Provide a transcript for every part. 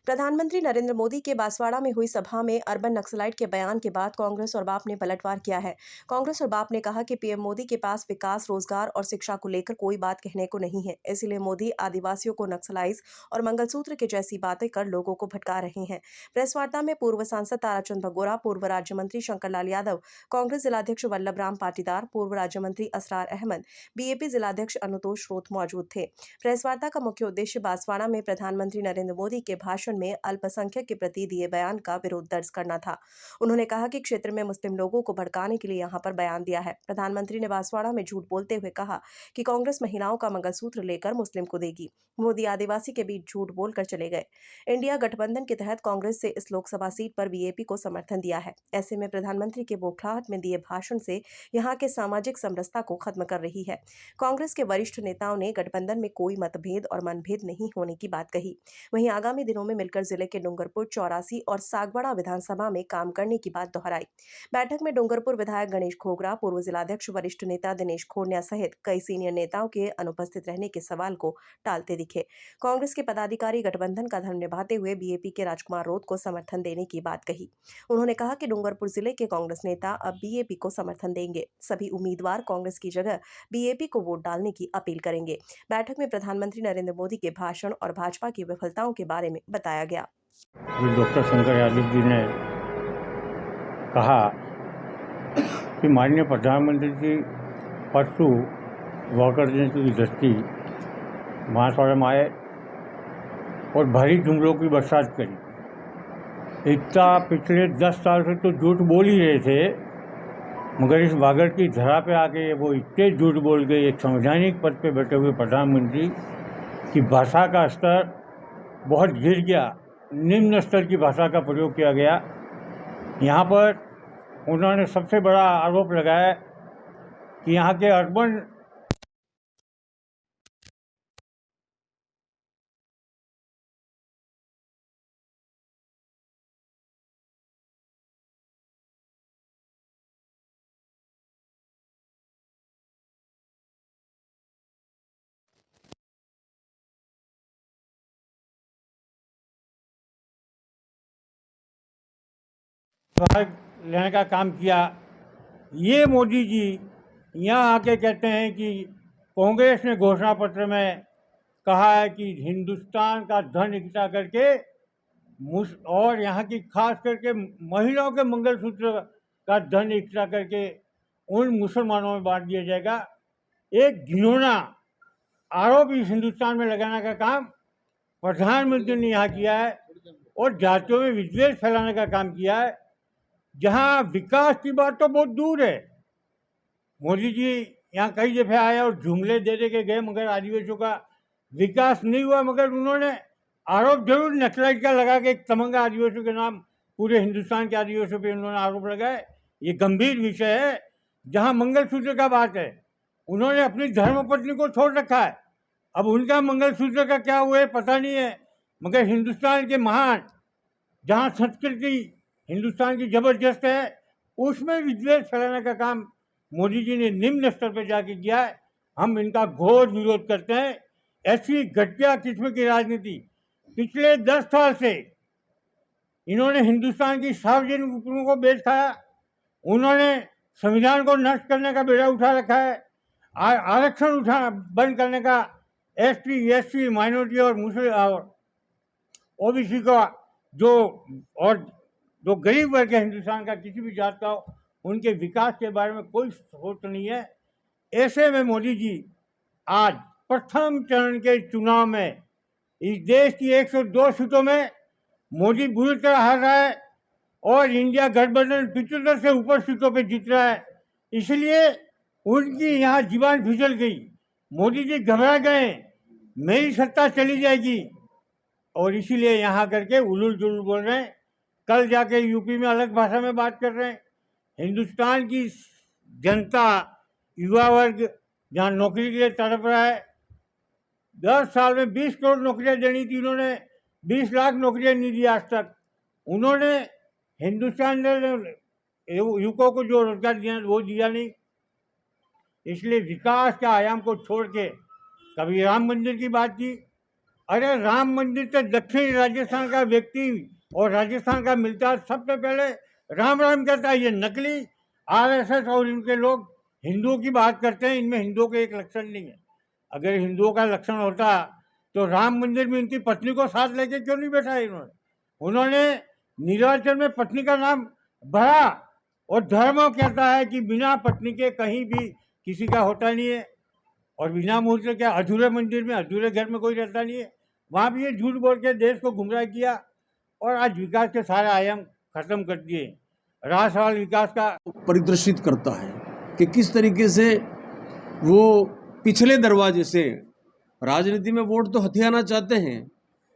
प्रधानमंत्री नरेंद्र मोदी के बांसवाड़ा में हुई सभा में अर्बन नक्सलाइट के बयान के बाद कांग्रेस और बाप ने पलटवार किया है। कांग्रेस और बाप ने कहा कि पीएम मोदी के पास विकास, रोजगार और शिक्षा को लेकर कोई बात कहने को नहीं है, इसलिए मोदी आदिवासियों को नक्सलाइज और मंगलसूत्र के जैसी बातें कर लोगों को भटका रहे हैं। प्रेस वार्ता में पूर्व सांसद ताराचंद भगोरा, पूर्व राज्य मंत्री शंकरलाल यादव, कांग्रेस जिलाध्यक्ष वल्लभ राम पाटीदार, पूर्व राज्य मंत्री असरार अहमद, बीएपी जिलाध्यक्ष अनुतोष रोत मौजूद थे। प्रेस वार्ता का मुख्य उद्देश्य बांसवाड़ा में प्रधानमंत्री नरेंद्र मोदी के भाषण में अल्पसंख्यक के प्रति दिए बयान का विरोध दर्ज करना था। उन्होंने कहा कि क्षेत्र में मुस्लिम लोगों को भड़काने के लिए यहां पर बयान दिया है। प्रधानमंत्री ने बांसवाड़ा में झूठ बोलते हुए कहा कि कांग्रेस महिलाओं का मंगलसूत्र लेकर मुस्लिम को देगी। मोदी आदिवासी के बीच झूठ बोलकर चले गए। इंडिया गठबंधन के तहत कांग्रेस से इस लोकसभा सीट पर बीएपी को समर्थन दिया है। ऐसे में प्रधानमंत्री के बौखलाहट में दिए भाषण से यहां के सामाजिक समरसता को खत्म कर रही है। कांग्रेस के वरिष्ठ नेताओं ने गठबंधन में कोई मतभेद और मनभेद नहीं होने की बात कही। वहीं आगामी दिनों में मिलकर जिले के डूंगरपुर, चौरासी और सागवाड़ा विधानसभा में काम करने की बात दोहराई। बैठक में डूंगरपुर विधायक गणेश घोगरा, पूर्व जिलाध्यक्ष वरिष्ठ नेता दिनेश खोरनिया सहित कई सीनियर नेताओं के अनुपस्थित रहने के सवाल को टालते दिखे। कांग्रेस के पदाधिकारी गठबंधन का धर्म निभाते हुए बीएपी के राजकुमार रोत को समर्थन देने की बात कही। उन्होंने कहा कि डूंगरपुर जिले के कांग्रेस नेता अब बीएपी को समर्थन देंगे। सभी उम्मीदवार कांग्रेस की जगह बीएपी को वोट डालने की अपील करेंगे। बैठक में प्रधानमंत्री नरेंद्र मोदी के भाषण और भाजपा की विफलताओं के बारे में बताया गया। डॉक्टर शंकर यादव जी ने कहा कि माननीय प्रधानमंत्री जी परसों वॉकर जयंती की दृष्टि बांसवाड़ा में आए और भारी जुमलों की बरसात करी। इतना पिछले 10 साल से तो झूठ बोल ही रहे थे, मगर इस बागर की धरा पे आके वो इतने झूठ बोल गए। एक संवैधानिक पद पे बैठे हुए प्रधानमंत्री की भाषा का स्तर बहुत गिर गया, निम्न स्तर की भाषा का प्रयोग किया गया। यहाँ पर उन्होंने सबसे बड़ा आरोप लगाया कि यहाँ के अर्बन भाग लेने का काम किया। ये मोदी जी यहाँ आके कहते हैं कि कांग्रेस ने घोषणा पत्र में कहा है कि हिंदुस्तान का धन इकट्ठा करके और यहाँ की खास करके महिलाओं के मंगलसूत्र का धन इकट्ठा करके उन मुसलमानों में बांट दिया जाएगा। एक घिनौना आरोप इस हिंदुस्तान में लगाने का काम प्रधानमंत्री ने यहाँ किया है और जातियों में विद्वेष फैलाने का काम किया है। जहाँ विकास की बात तो बहुत दूर है। मोदी जी यहाँ कई दफे आए और जुमले दे दे के गए, मगर आदिवासियों का विकास नहीं हुआ। मगर उन्होंने आरोप जरूर नक्सलाइट का लगा के एक तमंगा आदिवासियों के नाम पूरे हिंदुस्तान के आदिवासियों पे उन्होंने आरोप लगाए। ये गंभीर विषय है। जहाँ मंगलसूत्र का बात है, उन्होंने अपनी धर्मपत्नी को छोड़ रखा है। अब उनका मंगलसूत्र का क्या हुआ है पता नहीं है, मगर हिंदुस्तान के महान जहाँ संस्कृति हिंदुस्तान की जबरदस्त है, उसमें विद्वेष फैलाने का काम मोदी जी ने निम्न स्तर पर जाके किया है। हम इनका घोर विरोध करते हैं। ऐसी घटिया किस्म की राजनीति पिछले 10 साल से इन्होंने हिंदुस्तान की सार्वजनिक उपकरणों को बेच खाया। उन्होंने संविधान को नष्ट करने का बेड़ा उठा रखा है। आरक्षण उठा बंद करने का, एसटी, एससी, माइनॉरिटी और मुस्लिम और ओबीसी का जो गरीब वर्ग है हिंदुस्तान का, किसी भी जात का हो, उनके विकास के बारे में कोई सोच नहीं है। ऐसे में मोदी जी आज प्रथम चरण के चुनाव में इस देश की 102 सीटों में मोदी बुरी तरह हार रहा है और इंडिया गठबंधन 75 से ऊपर सीटों पे जीत रहा है। इसलिए उनकी यहाँ जीवान फिसल गई। मोदी जी घबरा गए, मेरी सत्ता चली जाएगी, और इसीलिए यहाँ करके उलूल जुलूल बोल रहे हैं। कल जाके यूपी में अलग भाषा में बात कर रहे हैं। हिंदुस्तान की जनता, युवा वर्ग जहाँ नौकरी के लिए तड़प रहा है, 10 साल में 20 करोड़ नौकरियां देनी थी, उन्होंने 20 लाख नौकरियां नहीं दी आज तक। उन्होंने हिंदुस्तान युवकों को जो रोजगार दिया वो दिया नहीं। इसलिए विकास के आयाम को छोड़ के कभी राम मंदिर की बात की, अरे राम मंदिर से दक्षिणी राजस्थान का व्यक्ति और राजस्थान का मिलता सबसे पहले राम राम कहता है। ये नकली आरएसएस और इनके लोग हिंदुओं की बात करते हैं, इनमें हिंदुओं का एक लक्षण नहीं है। अगर हिंदुओं का लक्षण होता तो राम मंदिर में इनकी पत्नी को साथ लेके क्यों नहीं बैठा इन्होंने? उन्होंने निर्वाचन में पत्नी का नाम भरा और धर्म कहता है कि बिना पत्नी के कहीं भी किसी का होता नहीं है, और बिना मुहूर्त के क्या अधूरे मंदिर में अधूरे घर में कोई रहता नहीं है। वहाँ भी ये झूठ बोल के देश को गुमराह किया और आज विकास के सारे आयाम खत्म कर दिए। राष्ट्रवाद विकास का परिदर्शित करता है कि किस तरीके से वो पिछले दरवाजे से राजनीति में वोट तो हथियाना चाहते हैं,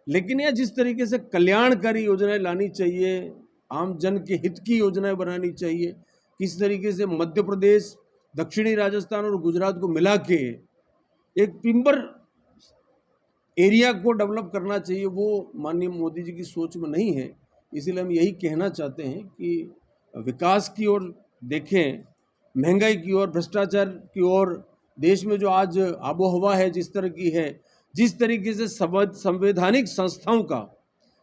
लेकिन यह जिस तरीके से कल्याणकारी योजनाएं लानी चाहिए, आम जन के हित की योजनाएं बनानी चाहिए, किस तरीके से मध्य प्रदेश, दक्षिणी राजस्थान और गुजरात को मिला के एक टिम्बर एरिया को डेवलप करना चाहिए, वो माननीय मोदी जी की सोच में नहीं है। इसीलिए हम यही कहना चाहते हैं कि विकास की ओर देखें, महंगाई की ओर, भ्रष्टाचार की ओर, देश में जो आज आबो हवा है जिस तरह की है, जिस तरीके से संवैधानिक संस्थाओं का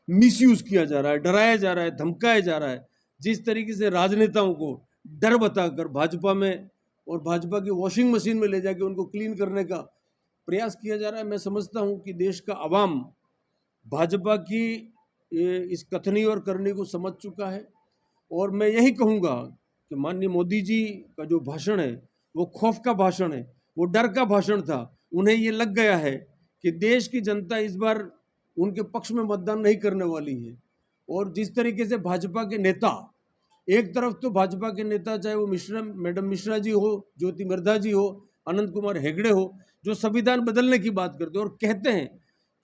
मिसयूज किया जा रहा है, डराया जा रहा है, धमकाया जा रहा है, जिस तरीके से राजनेताओं को डर बताकर भाजपा में और भाजपा की वॉशिंग मशीन में ले जाके उनको क्लीन करने का प्रयास किया जा रहा है, मैं समझता हूं कि देश का आवाम भाजपा की इस कथनी और करनी को समझ चुका है। और मैं यही कहूँगा कि माननीय मोदी जी का जो भाषण है वो खौफ का भाषण है, वो डर का भाषण था। उन्हें ये लग गया है कि देश की जनता इस बार उनके पक्ष में मतदान नहीं करने वाली है। और जिस तरीके से भाजपा के नेता, एक तरफ तो भाजपा के नेता चाहे वो मैडम मिश्रा जी हो, ज्योति मिर्धा जी हो, अनंत कुमार हेगड़े हो, जो संविधान बदलने की बात करते हैं और कहते हैं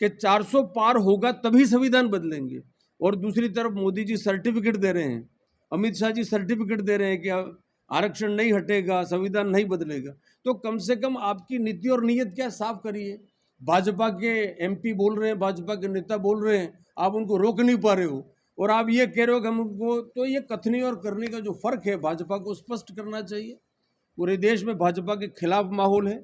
कि 400 पार होगा तभी संविधान बदलेंगे, और दूसरी तरफ मोदी जी सर्टिफिकेट दे रहे हैं, अमित शाह जी सर्टिफिकेट दे रहे हैं कि आरक्षण नहीं हटेगा, संविधान नहीं बदलेगा। तो कम से कम आपकी नीति और नीयत क्या, साफ करिए। भाजपा के एमपी बोल रहे हैं, भाजपा के नेता बोल रहे हैं, आप उनको रोक नहीं पा रहे हो, और आप ये कह रहे हो कि हम उनको, तो ये कथनी और करने का जो फर्क है भाजपा को स्पष्ट करना चाहिए। पूरे देश में भाजपा के खिलाफ माहौल है,